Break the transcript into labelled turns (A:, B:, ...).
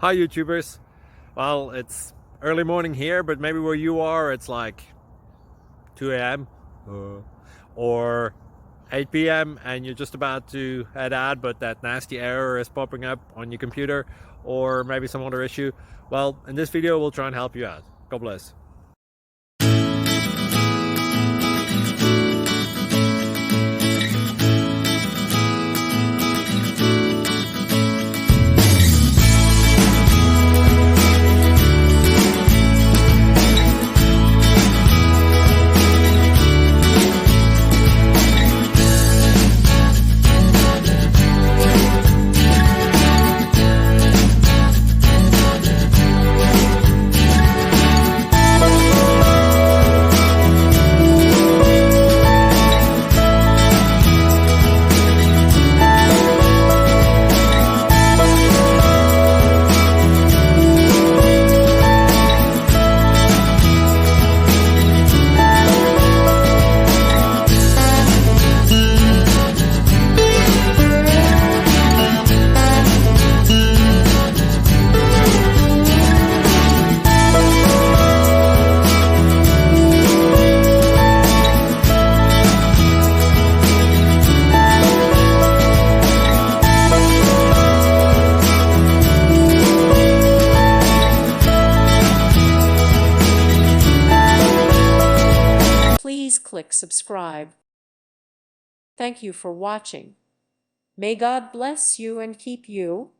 A: Hi YouTubers. Well, it's early morning here, but maybe where you are it's like 2 a.m. or 8 p.m. and you're just about to head out, but that nasty error is popping up on your computer, or maybe some other issue. Well, in this video we'll try and help you out. God bless.
B: Please click subscribe. Thank you for watching. May God bless you and keep you.